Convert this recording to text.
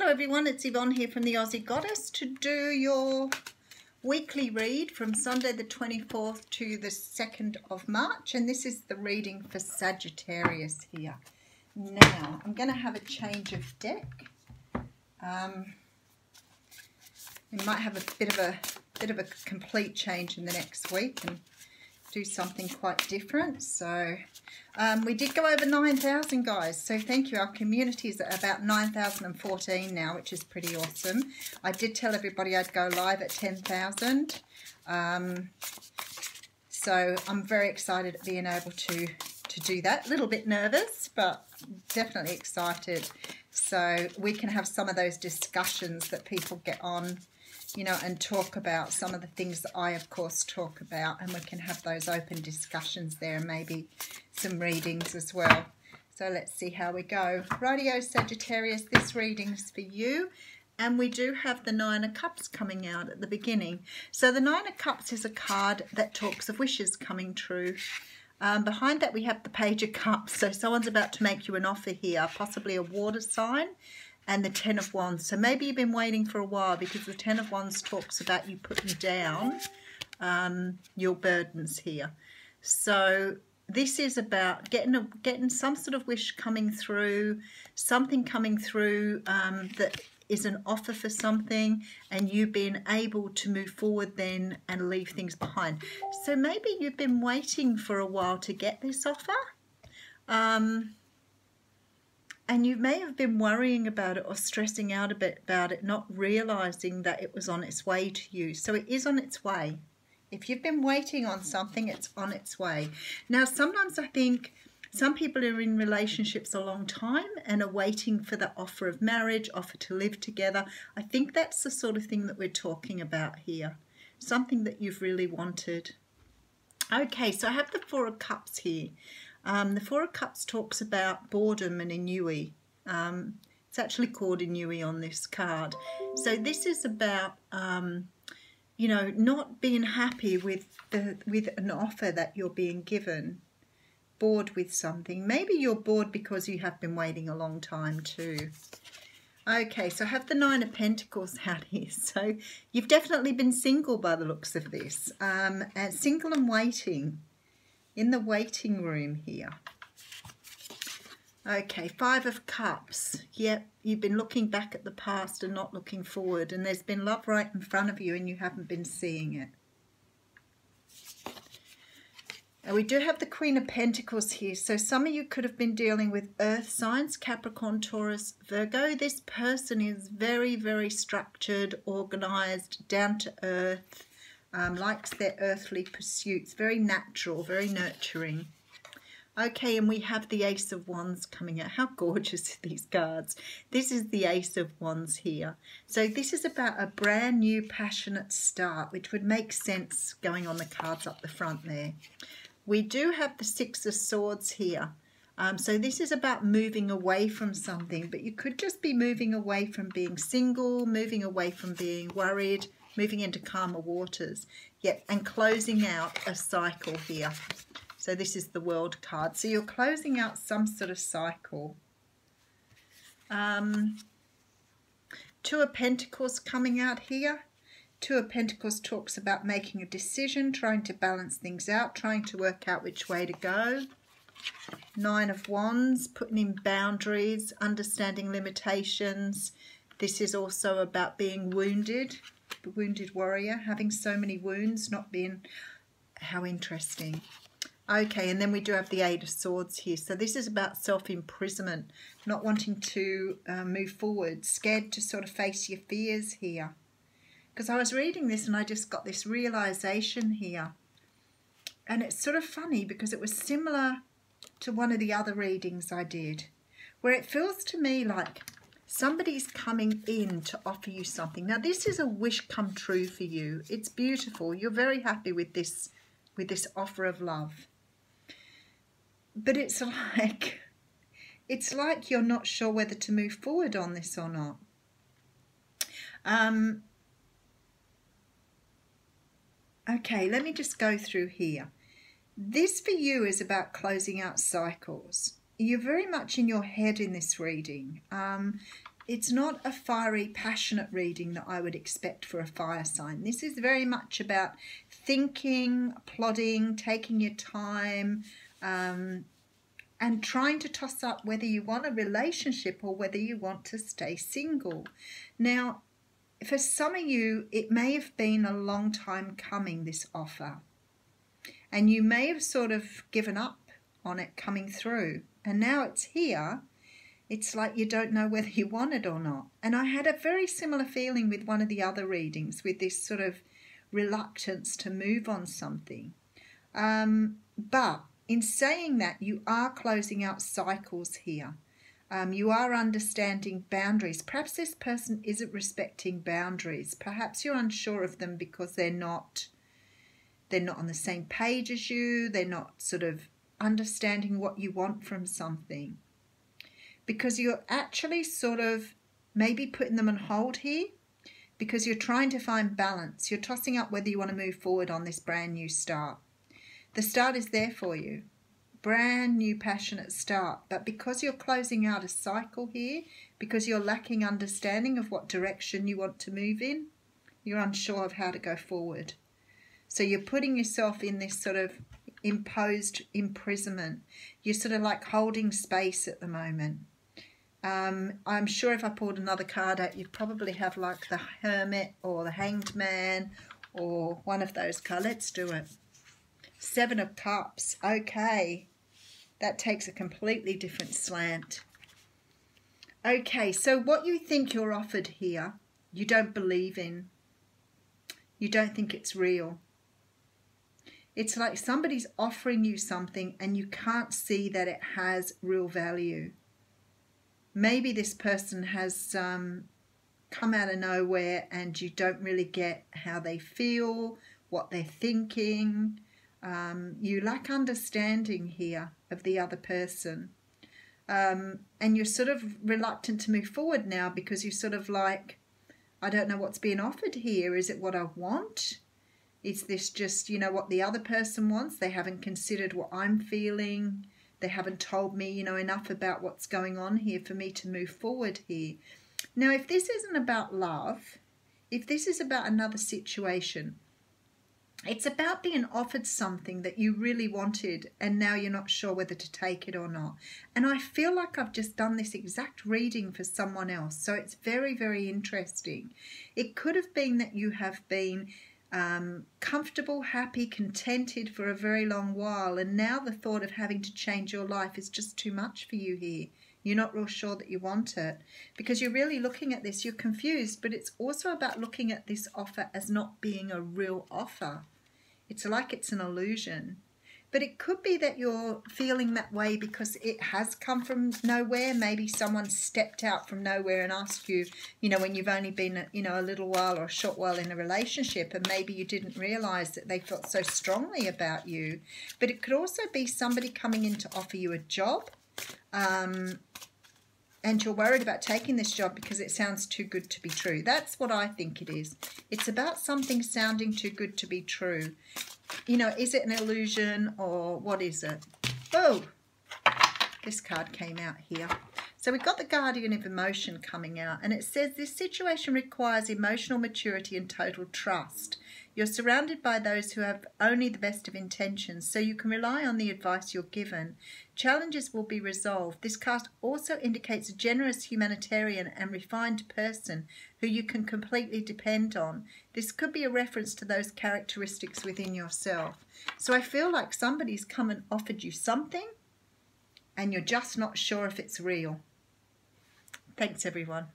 Hello everyone, it's Yvonne here from the Aussie Goddess to do your weekly read from Sunday the 24th to the 2nd of March, and this is the reading for Sagittarius here. Now, I'm going to have a change of deck. We might have a bit of a complete change in the next week and do something quite different. So we did go over 9,000 guys, so thank you. Our community is at about 9,014 now, which is pretty awesome. I did tell everybody I'd go live at 10,000, so I'm very excited at being able to do that. A little bit nervous, but definitely excited, so we can have some of those discussions that people get on, you know, and talk about some of the things that I, of course, talk about, and we can have those open discussions there and maybe some readings as well. So let's see how we go. Rightio Sagittarius, this reading's for you, and we do have the Nine of Cups coming out at the beginning. So the Nine of Cups is a card that talks of wishes coming true. Behind that we have the Page of Cups, so someone's about to make you an offer here, possibly a water sign, and the Ten of Wands. So maybe you've been waiting for a while, because the Ten of Wands talks about you putting down your burdens here. So this is about getting some sort of wish coming through, something coming through that is an offer for something, and you being able to move forward then and leave things behind. So maybe you've been waiting for a while to get this offer. And you may have been worrying about it or stressing out a bit about it, not realizing that it was on its way to you. So it is on its way. If you've been waiting on something, it's on its way. Now, sometimes I think some people are in relationships a long time and are waiting for the offer of marriage, offer to live together. I think that's the sort of thing that we're talking about here. Something that you've really wanted. Okay, so I have the Four of Cups here. The Four of Cups talks about boredom and ennui. It's actually called ennui on this card. So this is about, you know, not being happy with an offer that you're being given. Bored with something. Maybe you're bored because you have been waiting a long time too. Okay, so I have the Nine of Pentacles out here. So you've definitely been single by the looks of this. And single and waiting. In the waiting room here. Okay, Five of Cups. Yep, you've been looking back at the past and not looking forward, and there's been love right in front of you and you haven't been seeing it. And we do have the Queen of Pentacles here. So some of you could have been dealing with earth signs, Capricorn, Taurus, Virgo. This person is very, very structured, organized, down to earth. Likes their earthly pursuits, very natural, very nurturing. Okay, and we have the Ace of Wands coming out. How gorgeous are these cards? This is the Ace of Wands here. So this is about a brand new passionate start, which would make sense going on the cards up the front there. We do have the Six of Swords here. So this is about moving away from something, but you could just be moving away from being single, moving away from being worried, moving into calmer waters. Yep, and closing out a cycle here. So this is the World card. So you're closing out some sort of cycle. Two of Pentacles coming out here. Two of Pentacles talks about making a decision, trying to balance things out, trying to work out which way to go. Nine of Wands, putting in boundaries, understanding limitations. This is also about being wounded. The wounded warrior, having so many wounds, not being... How interesting. Okay, and then we do have the Eight of Swords here. So this is about self-imprisonment, not wanting to move forward, scared to sort of face your fears here. Because I was reading this and I just got this realization here. And it's sort of funny because it was similar to one of the other readings I did, where it feels to me like somebody's coming in to offer you something. Now this is a wish come true for you. It's beautiful. You're very happy with this offer of love. But it's like you're not sure whether to move forward on this or not. Okay, let me just go through here. This for you is about closing out cycles. You're very much in your head in this reading. it's not a fiery, passionate reading that I would expect for a fire sign. This is very much about thinking, plodding, taking your time, and trying to toss up whether you want a relationship or whether you want to stay single. Now, for some of you, it may have been a long time coming, this offer. And you may have sort of given up on it coming through. And now it's here. It's like you don't know whether you want it or not. And I had a very similar feeling with one of the other readings, with this sort of reluctance to move on something. But in saying that, you are closing out cycles here. You are understanding boundaries. Perhaps this person isn't respecting boundaries. Perhaps you're unsure of them because they're not on the same page as you. They're not sort of understanding what you want from something. Because you're actually sort of maybe putting them on hold here because you're trying to find balance. You're tossing up whether you want to move forward on this brand new start. The start is there for you. Brand new passionate start, but because you're closing out a cycle here, because you're lacking understanding of what direction you want to move in, you're unsure of how to go forward. So you're putting yourself in this sort of imposed imprisonment. You're sort of like holding space at the moment. I'm sure if I pulled another card out, you'd probably have like the Hermit or the Hanged Man or one of those cards. Let's do it. 7 of Cups. Okay. That takes a completely different slant. Okay, so what you think you're offered here, you don't believe in. You don't think it's real. It's like somebody's offering you something and you can't see that it has real value. Maybe this person has come out of nowhere and you don't really get how they feel, what they're thinking. You lack understanding here of the other person. And you're sort of reluctant to move forward now because you're sort of like, I don't know what's being offered here. Is it what I want? Is this just, what the other person wants? They haven't considered what I'm feeling. They haven't told me, enough about what's going on here for me to move forward here. Now, if this isn't about love, if this is about another situation, it's about being offered something that you really wanted and now you're not sure whether to take it or not. And I feel like I've just done this exact reading for someone else. So it's very, very interesting. It could have been that you have been comfortable, happy, contented for a very long while. And now the thought of having to change your life is just too much for you here. You're not real sure that you want it because you're really looking at this. You're confused, but it's also about looking at this offer as not being a real offer. It's like it's an illusion. But it could be that you're feeling that way because it has come from nowhere. Maybe someone stepped out from nowhere and asked you, when you've only been, a little while or a short while in a relationship, and maybe you didn't realise that they felt so strongly about you. But it could also be somebody coming in to offer you a job. And you're worried about taking this job because it sounds too good to be true. That's what I think it is. It's about something sounding too good to be true. Is it an illusion or what is it? Oh, this card came out here. So we've got the Guardian of Emotion coming out, and it says this situation requires emotional maturity and total trust. You're surrounded by those who have only the best of intentions, so you can rely on the advice you're given. Challenges will be resolved. This card also indicates a generous humanitarian and refined person who you can completely depend on. This could be a reference to those characteristics within yourself. So I feel like somebody's come and offered you something, and you're just not sure if it's real. Thanks, everyone.